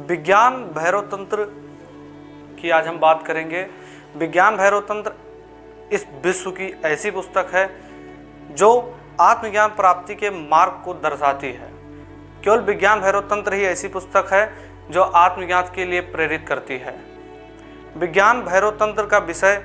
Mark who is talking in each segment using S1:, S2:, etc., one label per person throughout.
S1: विज्ञान भैरव तंत्र की आज हम बात करेंगे। विज्ञान भैरव तंत्र इस विश्व की ऐसी पुस्तक है जो आत्मज्ञान प्राप्ति के मार्ग को दर्शाती है। केवल विज्ञान भैरव तंत्र ही ऐसी पुस्तक है जो आत्मज्ञान के लिए प्रेरित करती है। विज्ञान भैरव तंत्र का विषय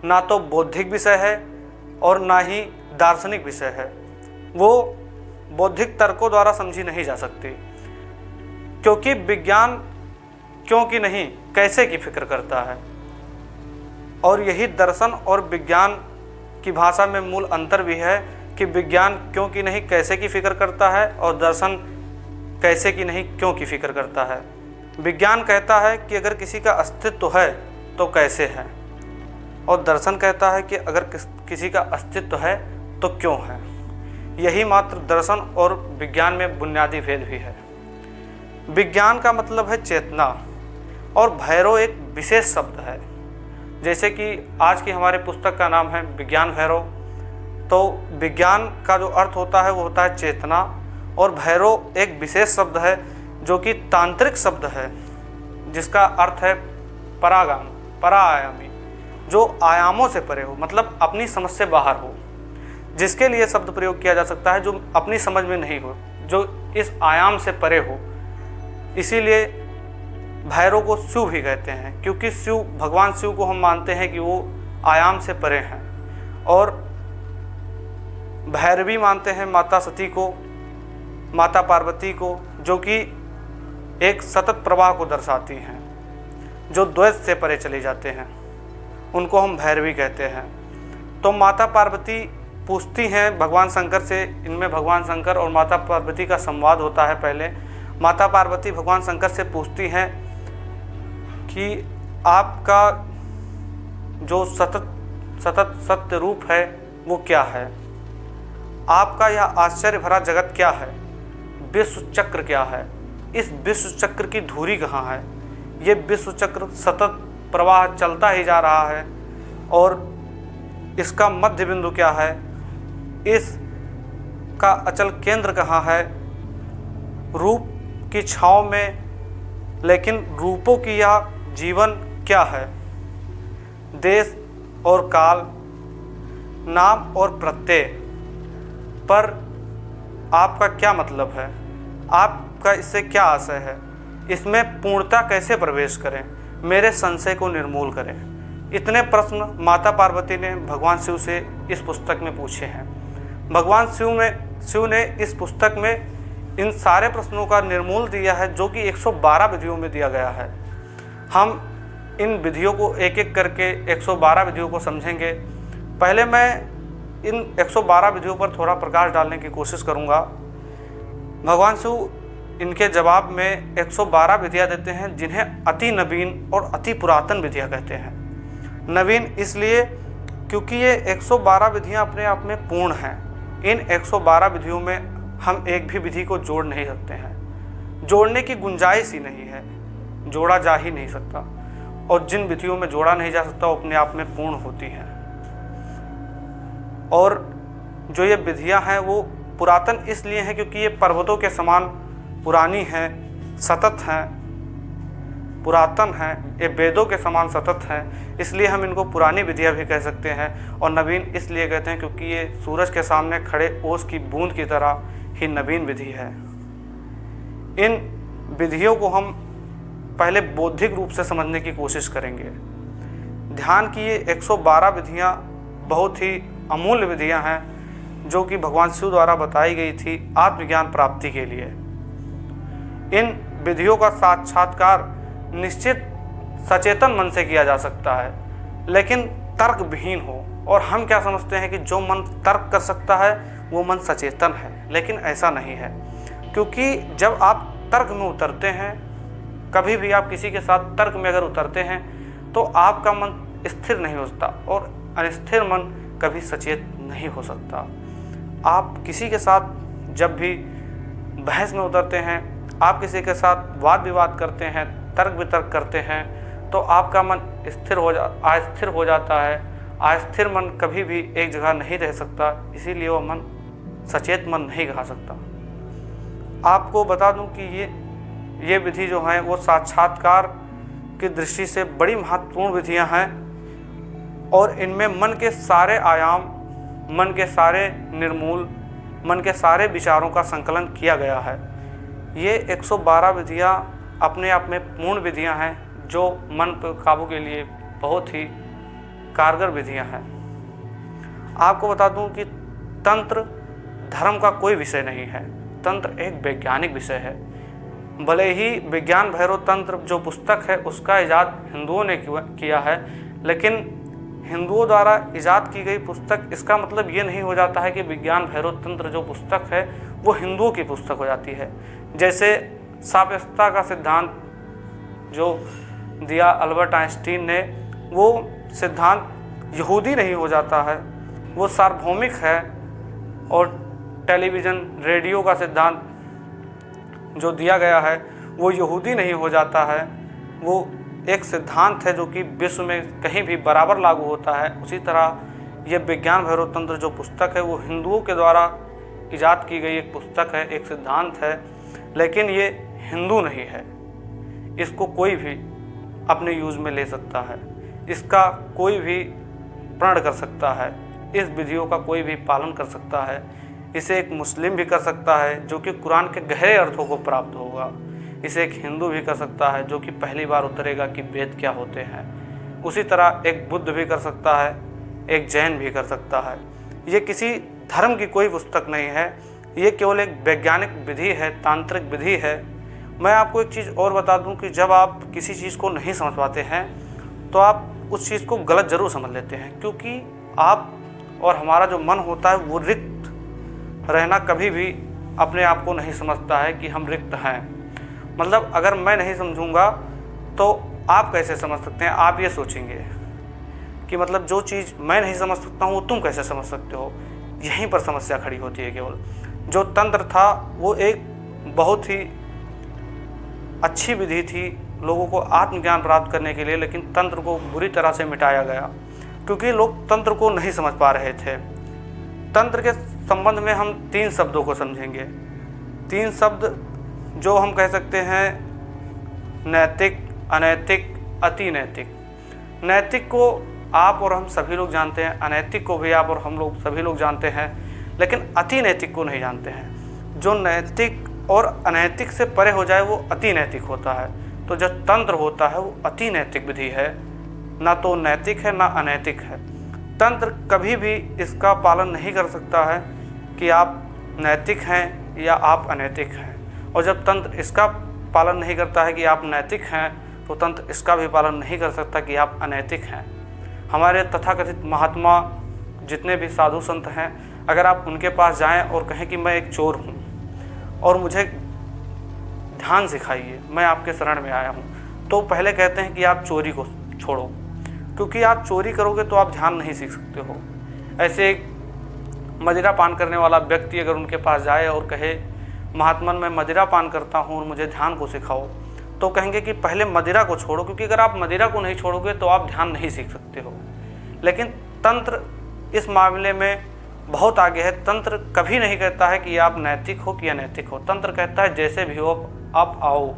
S1: ना तो बौद्धिक विषय है और ना ही दार्शनिक विषय है। वो बौद्धिक तर्कों द्वारा समझी नहीं जा सकती, क्योंकि विज्ञान क्यों की नहीं कैसे की फिक्र करता है। और यही दर्शन और विज्ञान की भाषा में मूल अंतर भी है कि विज्ञान क्यों की नहीं कैसे की फिक्र करता है और दर्शन कैसे की नहीं क्यों की फिक्र करता है। विज्ञान कहता है कि अगर किसी का अस्तित्व है तो कैसे है, और दर्शन कहता है कि अगर किसी का अस्तित्व है तो क्यों है। यही मात्र दर्शन और विज्ञान में बुनियादी भेद भी है। विज्ञान का मतलब है चेतना और भैरव एक विशेष शब्द है। जैसे कि आज की हमारे पुस्तक का नाम है विज्ञान भैरव, तो विज्ञान का जो अर्थ होता है वो होता है चेतना, और भैरव एक विशेष शब्द है जो कि तांत्रिक शब्द है जिसका अर्थ है परागामी, पराआयामी, जो आयामों से परे हो, मतलब अपनी समझ से बाहर हो, जिसके लिए शब्द प्रयोग किया जा सकता है जो अपनी समझ में नहीं हो, जो इस आयाम से परे हो। इसीलिए भैरव को शिव भी कहते हैं, क्योंकि शिव, भगवान शिव को हम मानते हैं कि वो आयाम से परे हैं। और भैरवी मानते हैं माता सती को, माता पार्वती को, जो कि एक सतत प्रवाह को दर्शाती हैं, जो द्वैत से परे चले जाते हैं, उनको हम भैरवी कहते हैं। तो माता पार्वती पूछती हैं भगवान शंकर से, इनमें भगवान शंकर और माता पार्वती का संवाद होता है। पहले माता पार्वती भगवान शंकर से पूछती हैं कि आपका जो सतत सत्य रूप है वो क्या है, आपका यह आश्चर्य भरा जगत क्या है, विश्व चक्र क्या है, इस विश्व चक्र की धुरी कहाँ है। ये विश्व चक्र सतत प्रवाह चलता ही जा रहा है और इसका मध्य बिंदु क्या है, इसका अचल केंद्र कहाँ है। रूप की छाँव में लेकिन रूपों की यह जीवन क्या है, देश और काल, नाम और प्रत्यय पर आपका क्या मतलब है, आपका इससे क्या आशय है, इसमें पूर्णता कैसे प्रवेश करें, मेरे संशय को निर्मूल करें। इतने प्रश्न माता पार्वती ने भगवान शिव से इस पुस्तक में पूछे हैं। भगवान शिव ने इस पुस्तक में इन सारे प्रश्नों का निर्मूल दिया है, जो कि 112 विधियों में दिया गया है। हम इन विधियों को एक एक करके 112 विधियों को समझेंगे। पहले मैं इन 112 विधियों पर थोड़ा प्रकाश डालने की कोशिश करूंगा। भगवान शिव इनके जवाब में 112 विधियां देते हैं, जिन्हें अति नवीन और अति पुरातन विधियां कहते हैं। नवीन इसलिए क्योंकि ये 112 विधियां अपने आप में पूर्ण हैं। इन 112 विधियों में हम एक भी विधि को जोड़ नहीं सकते हैं, जोड़ने की गुंजाइश ही नहीं है, जोड़ा जा ही नहीं सकता। और जिन विधियों में जोड़ा नहीं जा सकता वो अपने आप में पूर्ण होती हैं। और जो ये विधियां हैं वो पुरातन इसलिए हैं क्योंकि ये पर्वतों के समान पुरानी हैं, सतत हैं, पुरातन हैं, ये वेदों के समान सतत हैं, इसलिए हम इनको पुरानी विधियां भी कह सकते हैं। और नवीन इसलिए कहते हैं क्योंकि ये सूरज के सामने खड़े ओस की बूंद की तरह ही नवीन विधि है। इन विधियों को हम पहले बौद्धिक रूप से समझने की कोशिश करेंगे। ध्यान की ये 112 विधियां बहुत ही अमूल्य विधियां हैं, जो कि भगवान शिव द्वारा बताई गई थी आत्मज्ञान प्राप्ति के लिए। इन विधियों का साक्षात्कार निश्चित सचेतन मन से किया जा सकता है, लेकिन तर्क विहीन हो। और हम क्या समझते हैं कि जो मन तर्क कर सकता है वो मन सचेतन है, लेकिन ऐसा नहीं है। क्योंकि जब आप तर्क में उतरते हैं, कभी भी आप किसी के साथ तर्क में अगर उतरते हैं तो आपका मन स्थिर नहीं होता, और अस्थिर मन कभी सचेत नहीं हो सकता। आप किसी के साथ जब भी बहस में उतरते हैं, आप किसी के साथ वाद विवाद करते हैं, तर्क वितर्क करते हैं, तो आपका मन अस्थिर हो जाता है। अस्थिर मन कभी भी एक जगह नहीं रह सकता, इसीलिए वो मन सचेत मन नहीं कहा सकता। आपको बता दूं कि ये ये विधि जो हैं वो साक्षात्कार की दृष्टि से बड़ी महत्वपूर्ण विधियां हैं और इनमें मन के सारे आयाम, मन के सारे निर्मूल, मन के सारे विचारों का संकलन किया गया है। ये 112 विधियां अपने आप में पूर्ण विधियां हैं जो मन पर काबू के लिए बहुत ही कारगर विधियां हैं। आपको बता दूं कि तंत्र धर्म का कोई विषय नहीं है, तंत्र एक वैज्ञानिक विषय है। भले ही विज्ञान भैरव तंत्र जो पुस्तक है उसका इजाद हिंदुओं ने किया है, लेकिन हिंदुओं द्वारा इजाद की गई पुस्तक इसका मतलब ये नहीं हो जाता है कि विज्ञान भैरव तंत्र जो पुस्तक है वो हिंदुओं की पुस्तक हो जाती है। जैसे सापेक्षता का सिद्धांत जो दिया अल्बर्ट आइंस्टीन ने, वो सिद्धांत यहूदी नहीं हो जाता है, वो सार्वभौमिक है। और टेलीविज़न रेडियो का सिद्धांत जो दिया गया है वो यहूदी नहीं हो जाता है, वो एक सिद्धांत है जो कि विश्व में कहीं भी बराबर लागू होता है। उसी तरह ये विज्ञान भैरव तंत्र जो पुस्तक है वो हिंदुओं के द्वारा इजाद की गई एक पुस्तक है, एक सिद्धांत है, लेकिन ये हिंदू नहीं है। इसको कोई भी अपने यूज़ में ले सकता है, इसका कोई भी प्रण कर सकता है, इस विधियों का कोई भी पालन कर सकता है। इसे एक मुस्लिम भी कर सकता है जो कि कुरान के गहरे अर्थों को प्राप्त होगा। इसे एक हिंदू भी कर सकता है जो कि पहली बार उतरेगा कि वेद क्या होते हैं। उसी तरह एक बुद्ध भी कर सकता है, एक जैन भी कर सकता है। ये किसी धर्म की कोई पुस्तक नहीं है, ये केवल एक वैज्ञानिक विधि है, तांत्रिक विधि है। मैं आपको एक चीज़ और बता दूं कि जब आप किसी चीज़ को नहीं समझ पाते हैं तो आप उस चीज़ को गलत ज़रूर समझ लेते हैं, क्योंकि आप और हमारा जो मन होता है वो रिक्त रहना कभी भी अपने आप को नहीं समझता है कि हम रिक्त हैं। मतलब अगर मैं नहीं समझूंगा तो आप कैसे समझ सकते हैं? आप ये सोचेंगे कि मतलब जो चीज़ मैं नहीं समझ सकता हूँ वो तुम कैसे समझ सकते हो। यहीं पर समस्या खड़ी होती है। केवल जो तंत्र था वो एक बहुत ही अच्छी विधि थी लोगों को आत्मज्ञान प्राप्त करने के लिए, लेकिन तंत्र को बुरी तरह से मिटाया गया क्योंकि लोग तंत्र को नहीं समझ पा रहे थे। तंत्र के संबंध में हम 3 शब्दों को समझेंगे। 3 शब्द जो हम कह सकते हैं नैतिक, अनैतिक, अति नैतिक। नैतिक को आप और हम सभी लोग जानते हैं, अनैतिक को भी आप और हम लोग सभी लोग जानते हैं, लेकिन अति नैतिक को नहीं जानते हैं। जो नैतिक और अनैतिक से परे हो जाए वो अति नैतिक होता है। तो जो तंत्र होता है वो अति नैतिक विधि है, ना तो नैतिक है ना अनैतिक है। तंत्र कभी भी इसका पालन नहीं कर सकता है कि आप नैतिक हैं या आप अनैतिक हैं, और जब तंत्र इसका पालन नहीं करता है कि आप नैतिक हैं तो तंत्र इसका भी पालन नहीं कर सकता कि आप अनैतिक हैं। हमारे तथाकथित महात्मा जितने भी साधु संत हैं, अगर आप उनके पास जाएं और कहें कि मैं एक चोर हूं और मुझे ध्यान सिखाइए, मैं आपके शरण में आया हूं, तो पहले कहते हैं कि आप चोरी को छोड़ो, क्योंकि आप चोरी करोगे तो आप ध्यान नहीं सीख सकते हो। ऐसे एक मदिरा पान करने वाला व्यक्ति अगर उनके पास जाए और कहे महात्मन मैं मदिरा पान करता हूँ और मुझे ध्यान को सिखाओ, तो कहेंगे कि पहले मदिरा को छोड़ो, क्योंकि अगर आप मदिरा को नहीं छोड़ोगे तो आप ध्यान नहीं सीख सकते हो। लेकिन तंत्र इस मामले में बहुत आगे है। तंत्र कभी नहीं कहता है कि आप नैतिक हो कि अनैतिक हो। तंत्र कहता है जैसे भी हो आप आओ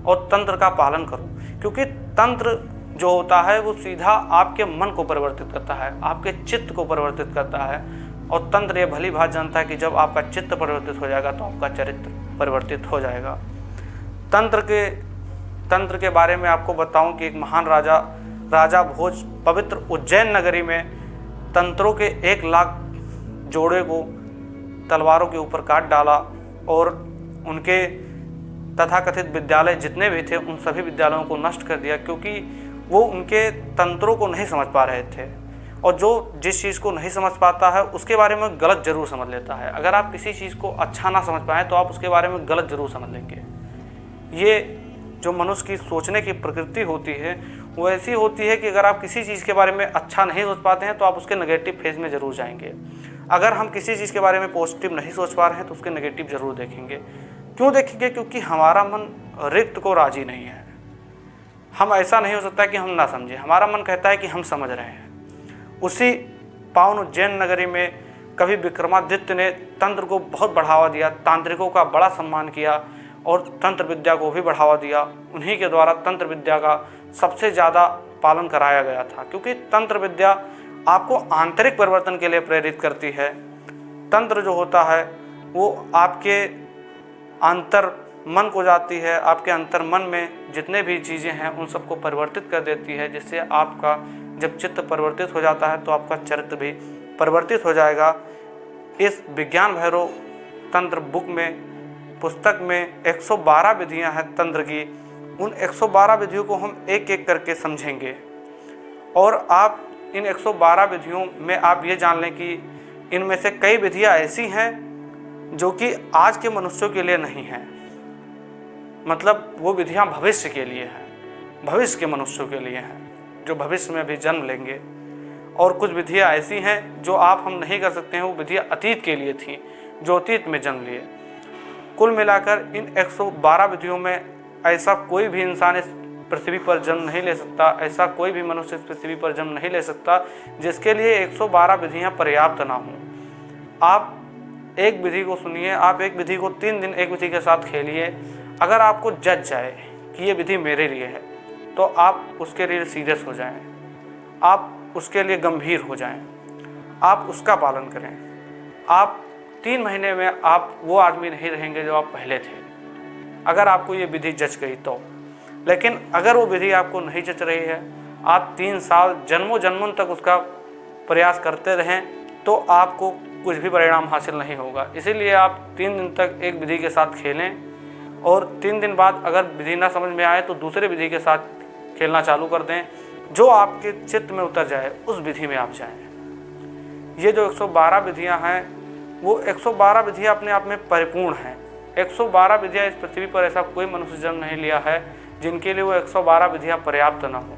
S1: और तंत्र का पालन करो, क्योंकि तंत्र जो होता है वो सीधा आपके मन को परिवर्तित करता है, आपके चित्त को परिवर्तित करता है। और तंत्र ये भली बात जानता है कि जब आपका चित्त परिवर्तित हो जाएगा तो आपका चरित्र परिवर्तित हो जाएगा। तंत्र के बारे में आपको बताऊं कि एक महान राजा भोज पवित्र उज्जैन नगरी में तंत्रों के 1 लाख जोड़े को तलवारों के ऊपर काट डाला और उनके तथाकथित विद्यालय जितने भी थे उन सभी विद्यालयों को नष्ट कर दिया, क्योंकि वो उनके तंत्रों को नहीं समझ पा रहे थे। और जो जिस चीज़ को नहीं समझ पाता है उसके बारे में गलत ज़रूर समझ लेता है। अगर आप किसी चीज़ को अच्छा ना समझ पाएँ तो आप उसके बारे में गलत ज़रूर समझ लेंगे। ये जो मनुष्य की सोचने की प्रकृति होती है वो ऐसी होती है कि अगर आप किसी चीज़ के बारे में अच्छा नहीं सोच पाते हैं तो आप उसके नेगेटिव फेज में ज़रूर जाएंगे। अगर हम किसी चीज़ के बारे में पॉजिटिव नहीं सोच पा रहे हैं तो उसके नेगेटिव ज़रूर देखेंगे। क्यों देखेंगे? क्योंकि हमारा मन रिक्त को राजी नहीं है। हम ऐसा नहीं हो सकता कि हम ना समझें, हमारा मन कहता है कि हम समझ रहे हैं। उसी पावन उज्जैन नगरी में कवि विक्रमादित्य ने तंत्र को बहुत बढ़ावा दिया, तांत्रिकों का बड़ा सम्मान किया। और तंत्र विद्या को भी बढ़ावा दिया। उन्हीं के द्वारा तंत्र विद्या का सबसे ज़्यादा पालन कराया गया था, क्योंकि तंत्र विद्या आपको आंतरिक परिवर्तन के लिए प्रेरित करती है। तंत्र जो होता है वो आपके अंतर मन को जाती है, आपके अंतर मन में जितने भी चीज़ें हैं उन सबको परिवर्तित कर देती है, जिससे आपका जब चित्त परिवर्तित हो जाता है तो आपका चरित्र भी परिवर्तित हो जाएगा। इस विज्ञान भैरव तंत्र बुक में, पुस्तक में 112 विधियां हैं तंत्र की। उन 112 विधियों को हम एक एक करके समझेंगे और आप इन 112 विधियों में आप ये जान लें कि इनमें से कई विधियां ऐसी हैं जो कि आज के मनुष्यों के लिए नहीं हैं, मतलब वो विधियां भविष्य के लिए हैं, भविष्य के मनुष्यों के लिए हैं जो भविष्य में भी जन्म लेंगे। और कुछ विधियां ऐसी हैं जो आप हम नहीं कर सकते हैं, वो विधियां अतीत के लिए थी जो अतीत में जन्म लिए। कुल मिलाकर इन 112 विधियों में ऐसा कोई भी इंसान इस पृथ्वी पर जन्म नहीं ले सकता, ऐसा कोई भी मनुष्य इस पृथ्वी पर जन्म नहीं ले सकता जिसके लिए 112 विधियां पर्याप्त ना हों। आप एक विधि को सुनिए, आप एक विधि को 3 दिन एक विधि के साथ खेलिए। अगर आपको जज जाए कि ये विधि मेरे लिए है तो आप उसके लिए सीरियस हो जाएं, आप उसके लिए गंभीर हो जाएं, आप उसका पालन करें। आप 3 महीने में आप वो आदमी नहीं रहेंगे जो आप पहले थे, अगर आपको ये विधि जच गई तो। लेकिन अगर वो विधि आपको नहीं जच रही है, आप 3 साल जन्मों जन्मों तक उसका प्रयास करते रहें तो आपको कुछ भी परिणाम हासिल नहीं होगा। इसीलिए आप 3 दिन तक एक विधि के साथ खेलें और 3 दिन बाद अगर विधि ना समझ में आए तो दूसरे विधि के साथ खेलना चालू कर दें। जो आपके चित्त में उतर जाए उस विधि में आप जाएं। ये जो 112 विधियां हैं वो 112 विधियां अपने आप में परिपूर्ण हैं। 112 विधियां इस पृथ्वी पर ऐसा कोई मनुष्य जन्म नहीं लिया है जिनके लिए वो 112 विधियां पर्याप्त न हो।